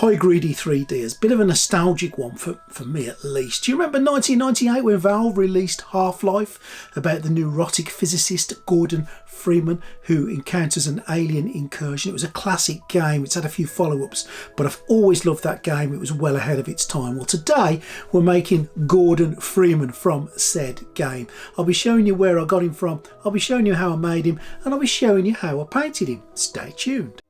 Hi Greedy 3Ders, bit of a nostalgic one for me at least. Do you remember 1998 when Valve released Half-Life, about the neurotic physicist Gordon Freeman who encounters an alien incursion? It was a classic game, it's had a few follow-ups, but I've always loved that game. It was well ahead of its time. Well, today we're making Gordon Freeman from said game. I'll be showing you where I got him from, I'll be showing you how I made him, and I'll be showing you how I painted him. Stay tuned.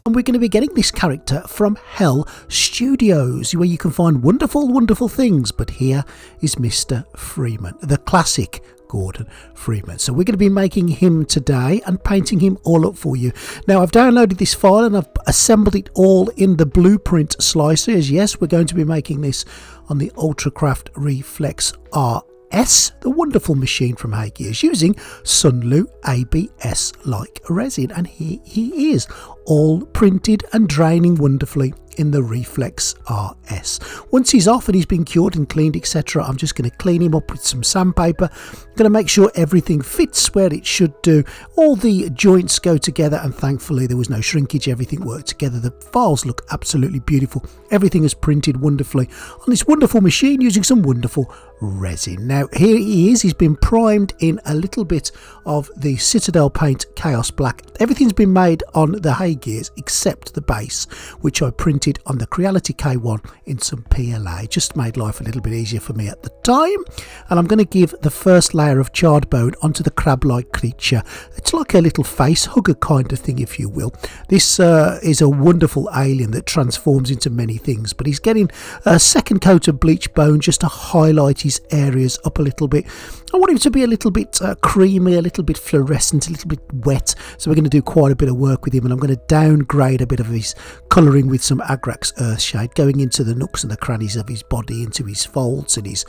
And we're going to be getting this character from Hell Studios, where you can find wonderful, wonderful things. But here is Mr. Freeman, the classic Gordon Freeman. So we're going to be making him today and painting him all up for you. Now, I've downloaded this file and I've assembled it all in the blueprint slicer. As yes, we're going to be making this on the Ultracraft Reflex RS, the wonderful machine from H3LL, using Sunlu ABS like resin. And here he is, all printed and draining wonderfully in the Reflex RS. Once he's off and he's been cured and cleaned, etc., I'm just going to clean him up with some sandpaper. I'm going to make sure everything fits where it should do. All the joints go together, and thankfully there was no shrinkage. Everything worked together. The files look absolutely beautiful. Everything is printed wonderfully on this wonderful machine using some wonderful resin. Now here he is. He's been primed in a little bit of the Citadel paint Chaos Black. Everything's been made on the Hay gears except the base, which I printed on the Creality K1 in some PLA. Just made life a little bit easier for me at the time. And I'm going to give the first layer of charred bone onto the crab-like creature. It's like a little face hugger kind of thing, if you will. This is a wonderful alien that transforms into many things, but he's getting a second coat of bleach bone just to highlight his areas up a little bit. I want him to be a little bit creamy, a little bit fluorescent, a little bit wet. So we're going to do quite a bit of work with him, and I'm going to downgrade a bit of his colouring with some Agrax Earthshade, going into the nooks and the crannies of his body, into his folds and his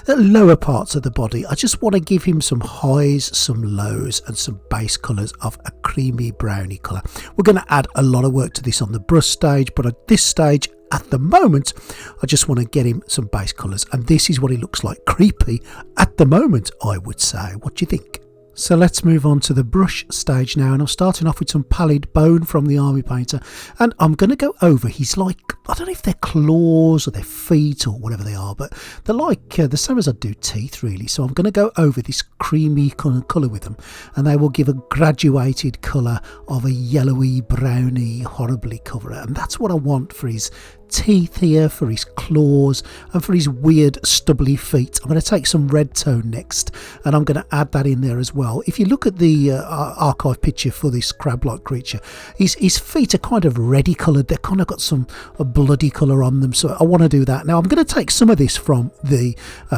lower parts of the body. I just want to give him some highs, some lows, and some base colours of a creamy browny colour. We're going to add a lot of work to this on the brush stage, but at this stage, at the moment, I just want to get him some base colours, and this is what he looks like. Creepy at the moment, I would say. What do you think? So let's move on to the brush stage now, and I'm starting off with some pallid bone from the Army Painter, and I'm going to go over his, like, I don't know if they're claws or their feet or whatever they are, but they're like the same as I do teeth, really. So I'm going to go over this creamy colour with them, and they will give a graduated colour of a yellowy, browny, horribly colour, and that's what I want for his teeth here, for his claws, and for his weird stubbly feet. I'm going to take some red tone next, and I'm going to add that in there as well. If you look at the archive picture for this crab-like creature, his feet are kind of reddy coloured. They've kind of got some bloody colour on them, so I want to do that. Now I'm going to take some of this from the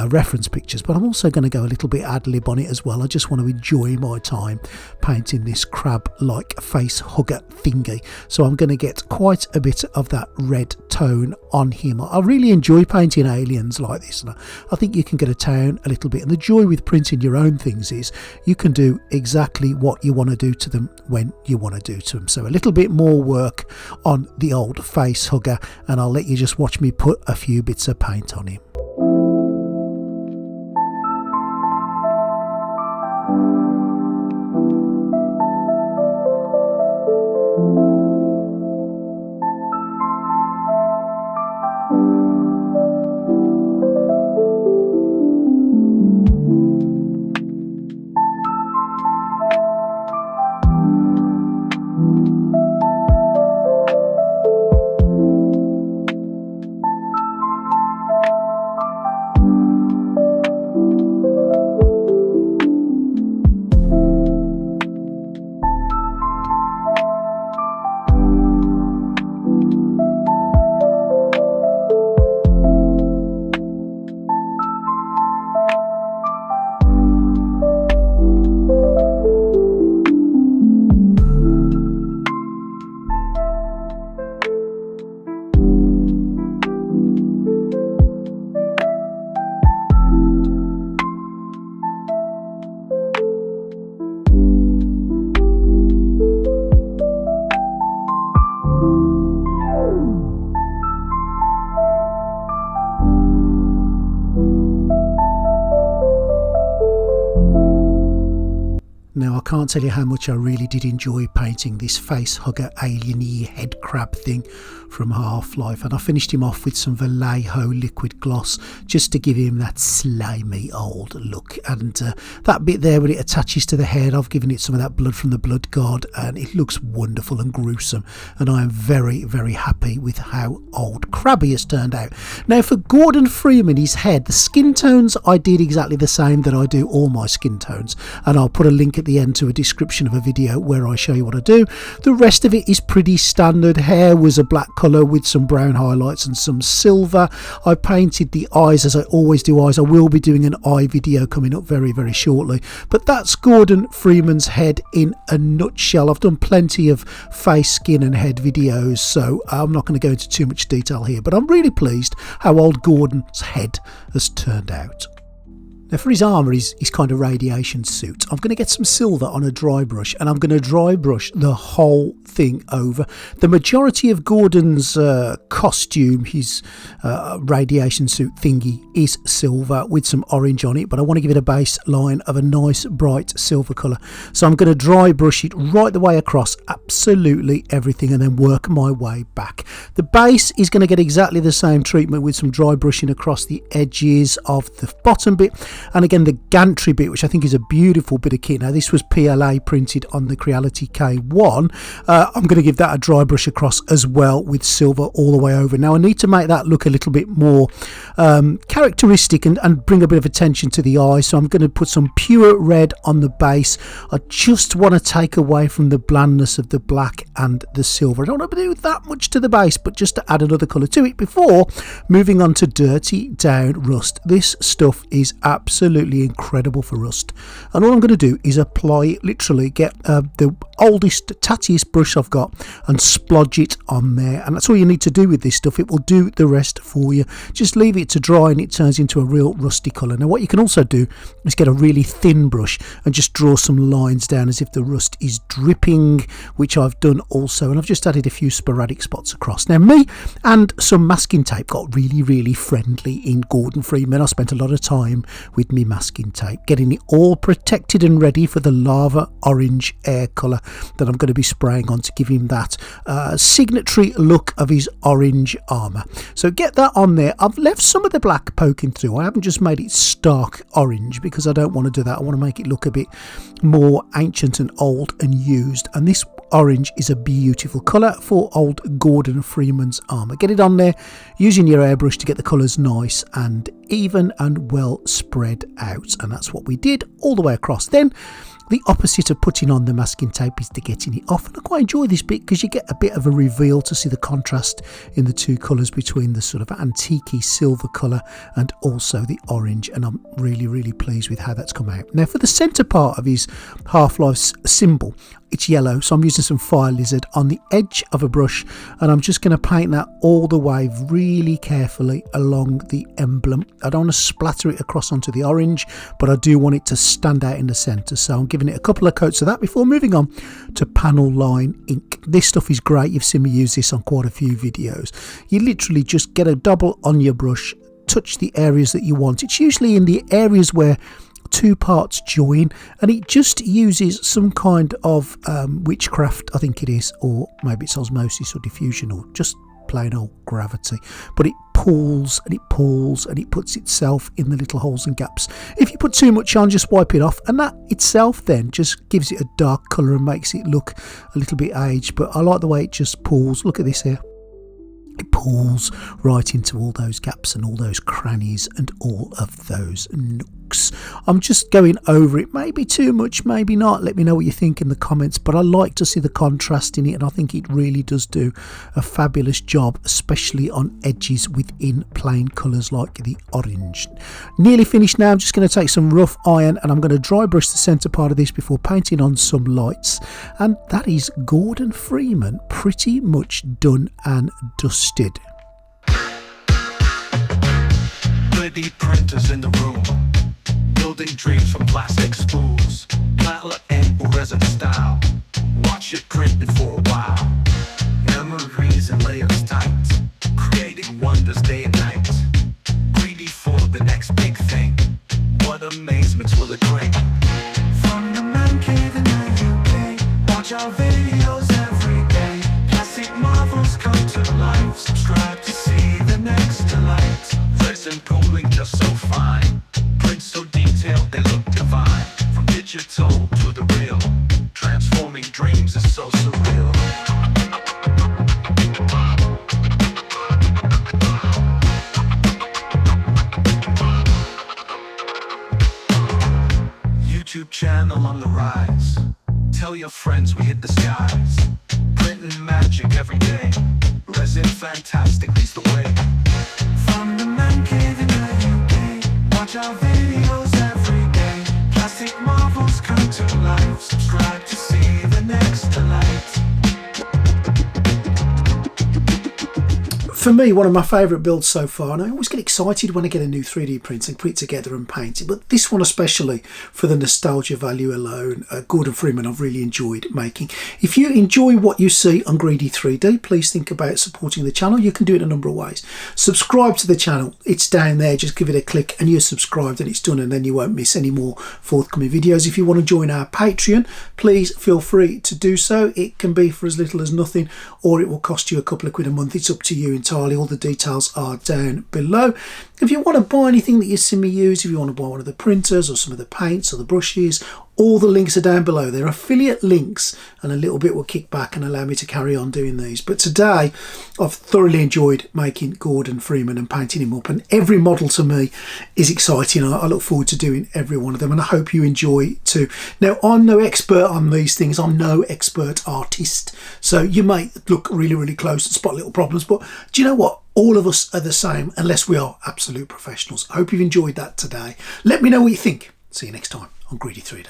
reference pictures, but I'm also going to go a little bit ad-lib on it as well. I just want to enjoy my time painting this crab-like face hugger thingy, so I'm going to get quite a bit of that red tone on him. I really enjoy painting aliens like this, and I think you can get a tone a little bit, and the joy with printing your own things is you can do exactly what you want to do to them when you want to do to them. So a little bit more work on the old face hugger, and I'll let you just watch me put a few bits of paint on him. Now, I can't tell you how much I really did enjoy painting this face hugger alien-y head crab thing from Half-Life, and I finished him off with some Vallejo liquid gloss just to give him that slimy old look. And that bit there when it attaches to the head, I've given it some of that blood from the blood god, and it looks wonderful and gruesome, and I am very, very happy with how old Krabby has turned out. Now, for Gordon Freeman, his head, the skin tones, I did exactly the same that I do all my skin tones, and I'll put a link at the end to a description of a video where I show you what I do. The rest of it is pretty standard. Hair was a black colour with some brown highlights and some silver. I painted the eyes as I always do eyes. I will be doing an eye video coming up very, very shortly, but that's Gordon Freeman's head in a nutshell. I've done plenty of face, skin and head videos, so I'm not going to go into too much detail here, but I'm really pleased how old Gordon's head has turned out. Now, for his armour, his kind of radiation suit, I'm going to get some silver on a dry brush, and I'm going to dry brush the whole thing over. The majority of Gordon's costume, his radiation suit thingy, is silver with some orange on it, but I want to give it a baseline of a nice bright silver colour. So I'm going to dry brush it right the way across, absolutely everything, and then work my way back. The base is going to get exactly the same treatment with some dry brushing across the edges of the bottom bit. And again, the gantry bit, which I think is a beautiful bit of kit. Now, this was PLA printed on the Creality K1. I'm going to give that a dry brush across as well with silver all the way over. Now, I need to make that look a little bit more characteristic and bring a bit of attention to the eye. So I'm going to put some pure red on the base. I just want to take away from the blandness of the black and the silver. I don't want to do that much to the base, but just to add another colour to it before moving on to Dirty Down Rust. This stuff is absolutely incredible for rust, and all I'm going to do is apply, literally get the oldest, tattiest brush I've got and splodge it on there, and that's all you need to do with this stuff. It will do the rest for you. Just leave it to dry and it turns into a real rusty colour. Now, what you can also do is get a really thin brush and just draw some lines down as if the rust is dripping, which I've done also, and I've just added a few sporadic spots across. Now, me and some masking tape got really, really friendly in Gordon Freeman. I spent a lot of time with me masking tape, getting it all protected and ready for the lava orange air colour that I'm going to be spraying on to give him that signatory look of his orange armour. So get that on there. I've left some of the black poking through. I haven't just made it stark orange because I don't want to do that. I want to make it look a bit more ancient and old and used, and this orange is a beautiful colour for old Gordon Freeman's armour. Get it on there using your airbrush to get the colours nice and even and well spread out, and that's what we did all the way across. Then the opposite of putting on the masking tape is to getting it off, and I quite enjoy this bit because you get a bit of a reveal to see the contrast in the two colours between the sort of antique silver colour and also the orange, and I'm really, really pleased with how that's come out. Now, for the centre part of his Half-Life symbol, it's yellow, so I'm using some fire lizard on the edge of a brush, and I'm just going to paint that all the way really carefully along the emblem. I don't want to splatter it across onto the orange, but I do want it to stand out in the centre, so I'm giving it a couple of coats of that before moving on to panel line ink. This stuff is great. You've seen me use this on quite a few videos. You literally just get a double on your brush, touch the areas that you want. It's usually in the areas where two parts join, and it just uses some kind of witchcraft, I think it is, or maybe it's osmosis or diffusion or just plain old gravity, but it pulls and it pulls and it puts itself in the little holes and gaps. If you put too much on, just wipe it off, and that itself then just gives it a dark colour and makes it look a little bit aged. But I like the way it just pulls. Look at this here. It pulls right into all those gaps and all those crannies and all of those nooks. I'm just going over it, maybe too much, maybe not. Let me know what you think in the comments, but I like to see the contrast in it, and I think it really does do a fabulous job, especially on edges within plain colours like the orange. Nearly finished now. I'm just going to take some rough iron and I'm going to dry brush the centre part of this before painting on some lights, and that is Gordon Freeman pretty much done and dusted. 3D printers in the room, building dreams from plastic spools, metal and resin style. Watch it printing for a while. Memories and layers tight, creating wonders day and night. Greedy for the next big thing. What amazements will it bring? From the man cave come to life. Subscribe to see the next delight. Resin pooling just so fine. Prints so detailed they look divine. From digital to the real, transforming dreams is so surreal. YouTube channel on the rise. Tell your friends we hit the skies. Printing magic every day. Resin fantastic leads the way. From the man cave in the UK, watch our videos every day. Plastic marvels come to life. Subscribe to see the next delight. For me, one of my favourite builds so far, and I always get excited when I get a new 3D print and put it together and paint it, but this one especially for the nostalgia value alone, Gordon Freeman I've really enjoyed making. If you enjoy what you see on Greedy 3D, please think about supporting the channel. You can do it a number of ways. Subscribe to the channel, it's down there, just give it a click and you're subscribed and it's done, and then you won't miss any more forthcoming videos. If you want to join our Patreon, please feel free to do so. It can be for as little as nothing, or it will cost you a couple of quid a month. It's up to you entirely. All the details are down below. If you want to buy anything that you see me use, if you want to buy one of the printers or some of the paints or the brushes, all the links are down below. They're affiliate links, and a little bit will kick back and allow me to carry on doing these. But today I've thoroughly enjoyed making Gordon Freeman and painting him up, and every model to me is exciting. I look forward to doing every one of them, and I hope you enjoy too. Now, I'm no expert on these things. I'm no expert artist, so you may look really close and spot little problems, but do you know what? All of us are the same unless we are absolute professionals. I hope you've enjoyed that today. Let me know what you think. See you next time on Greedy 3D.